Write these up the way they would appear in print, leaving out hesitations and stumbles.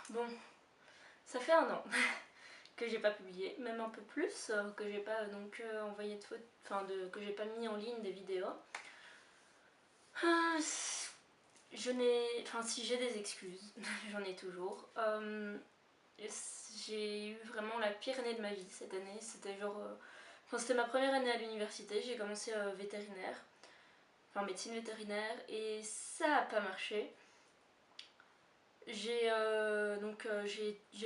Bon, ça fait 1 an que j'ai pas publié, même un peu plus, que j'ai pas donc envoyé de photos, enfin que j'ai pas mis en ligne des vidéos. Euh, je n'ai, enfin si j'ai des excuses, j'en ai toujours. J'ai eu vraiment la pire année de ma vie cette année. C'était genre, enfin c'était ma première année à l'université. J'ai commencé vétérinaire, enfin médecine vétérinaire, et ça a pas marché. J'ai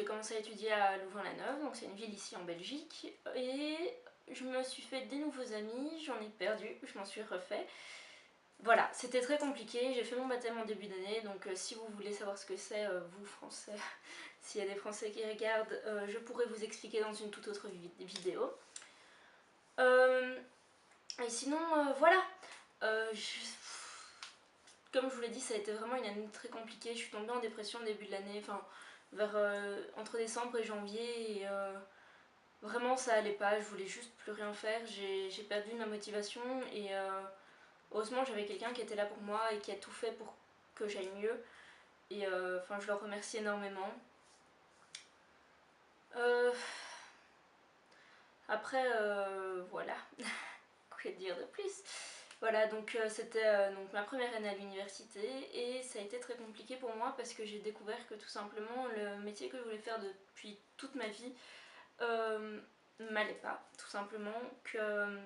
commencé à étudier à Louvain-la-Neuve, donc c'est une ville ici en Belgique, et je me suis fait des nouveaux amis, j'en ai perdu, je m'en suis refait. Voilà, c'était très compliqué, j'ai fait mon baptême en début d'année, donc si vous voulez savoir ce que c'est, vous français, s'il y a des français qui regardent, je pourrais vous expliquer dans une toute autre vidéo. Et sinon, voilà, comme je vous l'ai dit, ça a été vraiment une année très compliquée. Je suis tombée en dépression au début de l'année, enfin vers entre décembre et janvier, et vraiment ça allait pas, je voulais juste plus rien faire. J'ai perdu ma motivation, et heureusement j'avais quelqu'un qui était là pour moi et qui a tout fait pour que j'aille mieux, et enfin je le remercie énormément. Euh, Après, voilà, quoi dire de plus. Voilà, donc c'était donc ma première année à l'université, et ça a été très compliqué pour moi parce que j'ai découvert que tout simplement le métier que je voulais faire depuis toute ma vie m'allait pas, tout simplement, que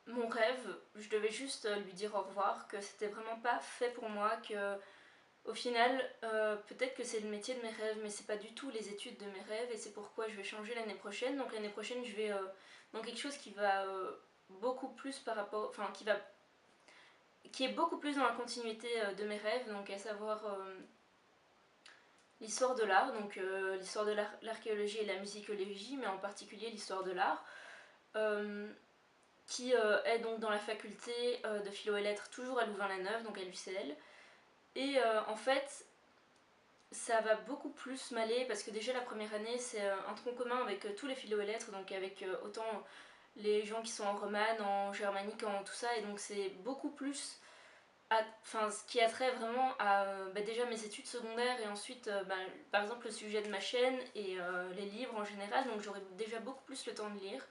mon rêve, je devais juste lui dire au revoir, que c'était vraiment pas fait pour moi, que au final, peut-être que c'est le métier de mes rêves, mais c'est pas du tout les études de mes rêves, et c'est pourquoi je vais changer l'année prochaine. Donc l'année prochaine, je vais dans quelque chose qui va beaucoup plus par rapport, enfin qui est beaucoup plus dans la continuité de mes rêves, donc à savoir l'histoire de l'art, donc l'histoire de l'archéologie et la musicologie, mais en particulier l'histoire de l'art, qui est donc dans la faculté de philo et lettres, toujours à Louvain-la-Neuve, donc à l'UCL. Et en fait, ça va beaucoup plus m'aller parce que déjà la première année c'est un tronc commun avec tous les philo et lettres, donc avec autant les gens qui sont en romane, en germanique, en tout ça, et donc c'est beaucoup plus enfin ce qui a trait vraiment à déjà mes études secondaires, et ensuite par exemple le sujet de ma chaîne et les livres en général, donc j'aurais déjà beaucoup plus le temps de lire.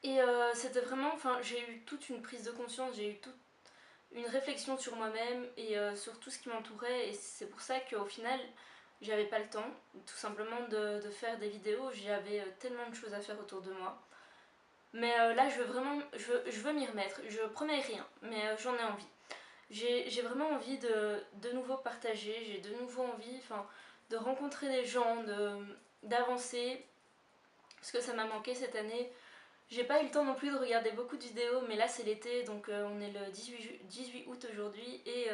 Et c'était vraiment, enfin j'ai eu toute une prise de conscience, j'ai eu toute une réflexion sur moi-même et sur tout ce qui m'entourait, et c'est pour ça qu'au final j'avais pas le temps tout simplement de faire des vidéos, j'avais tellement de choses à faire autour de moi. Mais là je veux vraiment, je veux m'y remettre, je promets rien, mais j'en ai envie. J'ai vraiment envie de nouveau partager, j'ai de nouveau envie, enfin, de rencontrer des gens, d'avancer, parce que ça m'a manqué cette année. J'ai pas eu le temps non plus de regarder beaucoup de vidéos, mais là c'est l'été, donc on est le 18 août aujourd'hui, et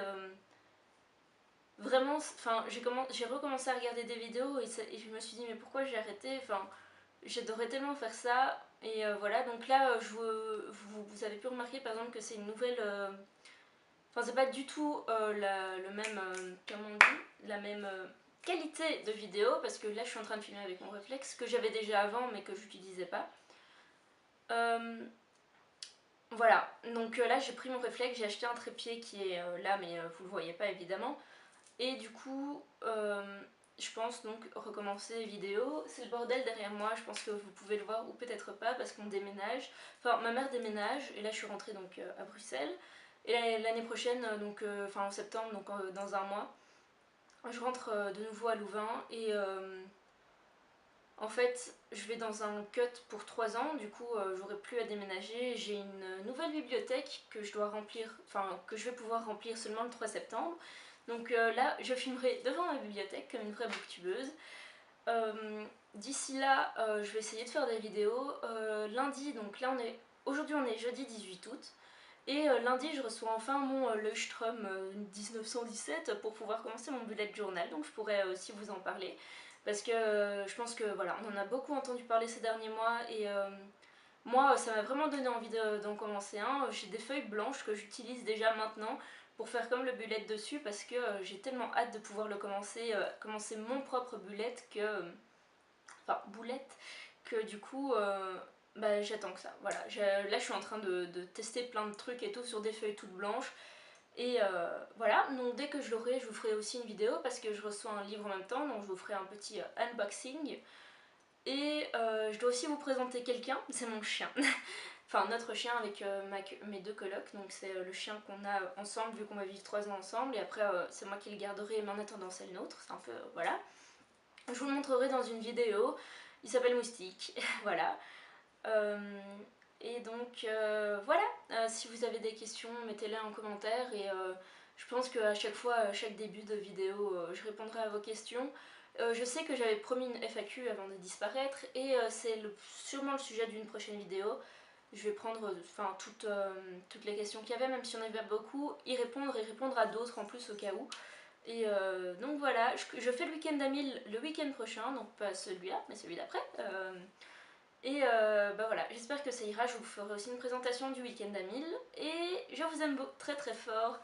vraiment, enfin, j'ai recommencé à regarder des vidéos, et je me suis dit mais pourquoi j'ai arrêté, enfin, j'adorais tellement faire ça, et voilà, donc là vous avez pu remarquer par exemple que c'est une nouvelle... Enfin, c'est pas du tout le même, comment on dit, la même qualité de vidéo, parce que là je suis en train de filmer avec mon réflexe, que j'avais déjà avant mais que j'utilisais pas. Voilà, donc là j'ai pris mon réflexe, j'ai acheté un trépied qui est là, mais vous le voyez pas évidemment. Et du coup, je pense donc recommencer les vidéos. C'est le bordel derrière moi, je pense que vous pouvez le voir ou peut-être pas parce qu'on déménage. Enfin, ma mère déménage, et là je suis rentrée donc à Bruxelles. Et l'année prochaine, donc enfin en septembre, donc dans un mois, je rentre de nouveau à Louvain, et en fait je vais dans un cut pour 3 ans, du coup j'aurai plus à déménager. J'ai une nouvelle bibliothèque que je dois remplir, enfin que je vais pouvoir remplir seulement le 3 septembre. Donc là je filmerai devant ma bibliothèque comme une vraie booktubeuse. D'ici là je vais essayer de faire des vidéos. Lundi, donc là aujourd'hui on est jeudi 18 août. Et lundi, je reçois enfin mon Leuchtturm 1917 pour pouvoir commencer mon bullet journal, donc je pourrais aussi vous en parler. Parce que je pense que voilà, on en a beaucoup entendu parler ces derniers mois, et moi ça m'a vraiment donné envie d'en commencer un. J'ai des feuilles blanches que j'utilise déjà maintenant pour faire comme le bullet dessus, parce que j'ai tellement hâte de pouvoir le commencer, commencer mon propre bullet que... enfin, boulette, que du coup j'attends que ça. Voilà, là je suis en train de tester plein de trucs et tout sur des feuilles toutes blanches. Et voilà, donc dès que je l'aurai, je vous ferai aussi une vidéo parce que je reçois un livre en même temps, donc je vous ferai un petit unboxing. Et je dois aussi vous présenter quelqu'un, c'est mon chien. Enfin notre chien avec mes 2 colocs, donc c'est le chien qu'on a ensemble vu qu'on va vivre 3 ans ensemble et après c'est moi qui le garderai mais en attendant c'est le nôtre, c'est un peu voilà. Je vous le montrerai dans une vidéo, il s'appelle Moustique, voilà. Et donc voilà, si vous avez des questions mettez-les en commentaire et je pense qu'à chaque fois, à chaque début de vidéo, je répondrai à vos questions. Je sais que j'avais promis une FAQ avant de disparaître et c'est sûrement le sujet d'une prochaine vidéo. Je vais prendre toutes les questions qu'il y avait, même si on avait beaucoup, y répondre et répondre à d'autres en plus au cas où. Et donc voilà, je fais le week-end d'Amil le week-end prochain, donc pas celui-là, mais celui d'après. Et bah voilà, j'espère que ça ira, je vous ferai aussi une présentation du week-end d'Amil. Et je vous aime très très fort.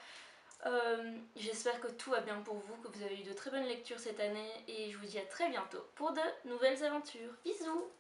J'espère que tout va bien pour vous, que vous avez eu de très bonnes lectures cette année. Et je vous dis à très bientôt pour de nouvelles aventures. Bisous!